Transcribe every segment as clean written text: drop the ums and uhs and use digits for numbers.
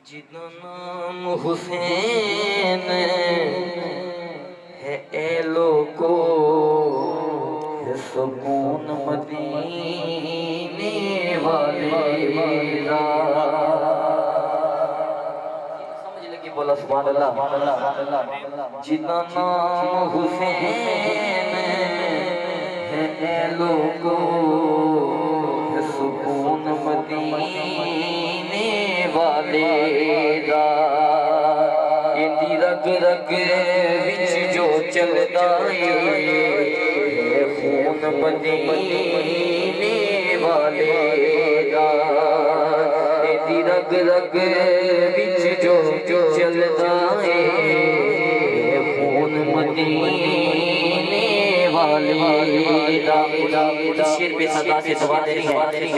جدا نام حسین ہے اے لوگو ہے سکون مدینے والے دا سمجھ لگی بولا سبحان اللہ جدا نام حسین ہے اے لوگو ہے سکون مدینے والے دا اندی رگ رگ وچ جو چلدا ہے خون مدینے والے دا اندی رگ رگ وچ جو چلدا ہے خون مدینے والے دا شیر بے صدا سے دعا دینی ہے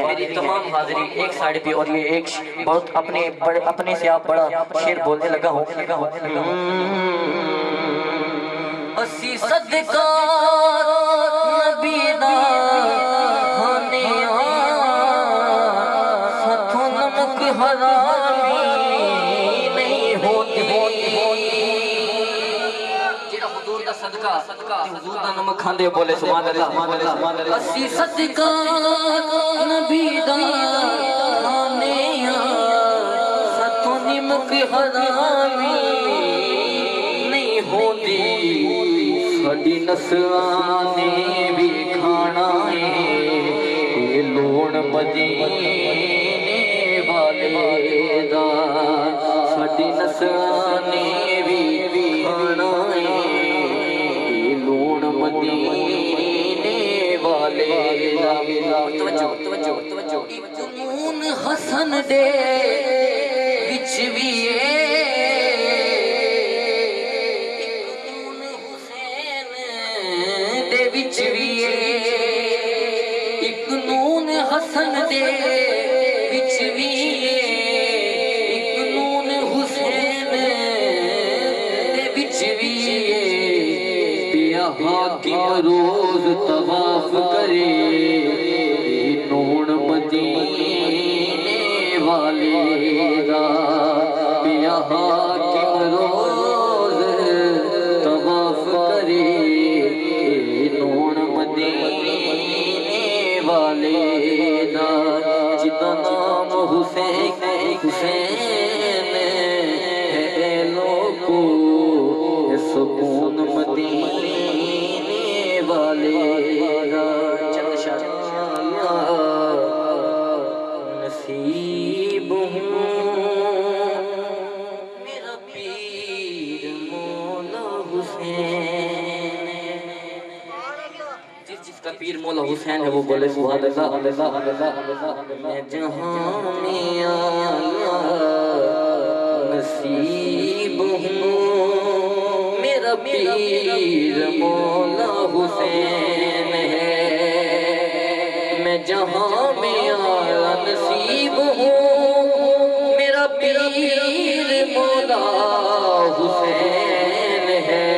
میری تمام حاضری ایک سائڈ پہ اور یہ ایک بہت اپنے سے آپ بڑا شیر بولنے لگا ہوں اسی صدقہ نبی دا ہانے ستھوں نمک حرامی نہیں ہوتی جیڑا حضور دا صدقہ حضور دا نمک کھاندے بولے سبحان اللہ اسی صدقہ نبی دا ہانے ستھوں نمک حرامی نہیں ہوتی ساڈی نسلاں نے بھی کھانا ہے یہ لون مدینے والے دا ساڈی نسلاں نے بھی کھانا ہے یہ لون مدینے والے دا توجہ ایک نون حسن دے وچ بھی ایک نون حسن دے وچ بھی ایک نون حسین دے وچ بھی پیا حاکم روز طواف کرے نون مدینے والے دا پیا حاکم روز طواف کرے جدا نام حسین ہے اے لوگو سکون مدینے والے دا چند شاعر نصیب ہوں میرا پیر مولا حسین جس کا پیر مولا حسین ہے وہ بولے سبحان اللہ میں جہاں میں آیا نصیب ہوں میرا پیر مولا حسین ہے میں جہاں میں آیا نصیب ہوں میرا پیر مولا حسین ہے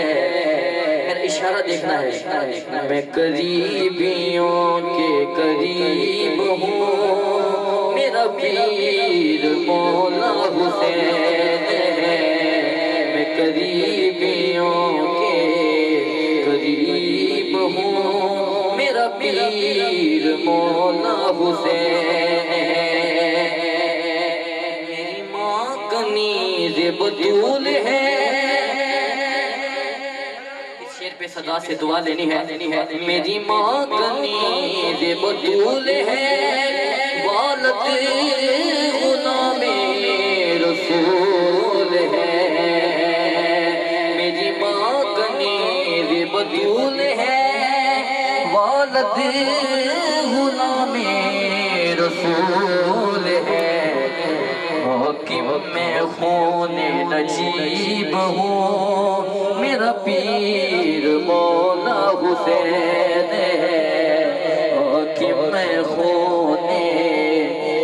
اشارہ دیکھنا ہے میں قریبیوں کے قریب ہوں میرا پیر مولا حسین ہے میں قریبیوں کے قریب ہوں میرا پیر مولا حسین ہے میری ماں کنیز بطول ہے پہ صدا سے دعا لینی ہے میری ماں کنیز بطول ہے والد غلام رسول ہے میری ماں کنیز بطول ہے والد غلام رسول ہے حاکم میں خون نجیب ہوں میرا پیر مولا حسین ہے حاکم میں خون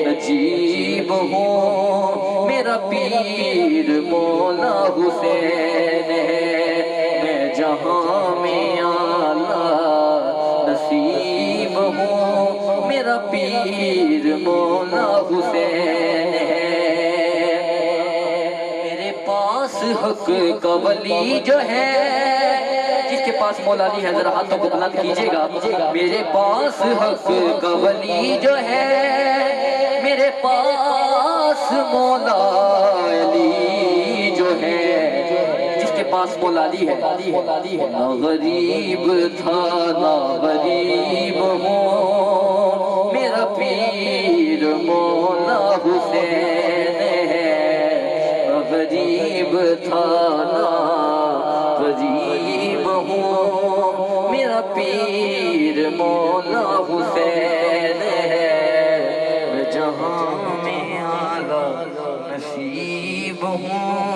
نجیب ہوں میرا پیر مولا حسین ہے میں جہاں میں آلہ نصیب ہوں میرا پیر مولا حسین ہے حق کا ولی جو ہے، جس کے پاس مولا علی ہے ذرا ہاتھوں کو بلند کیجئے گا. میرے پاس حق کا ولی جو ہے، میرے پاس مولا علی جو ہے، جس کے پاس مولا علی ہے. نہ غریب تھا نہ غریب ہوں، میرا پیر مولا حسین ہے. نہ غریب تھا نہ غریب ہوں، میرا پیر مولا حسین ہے. میں جہاں میں اعلیٰ نصیب ہوں،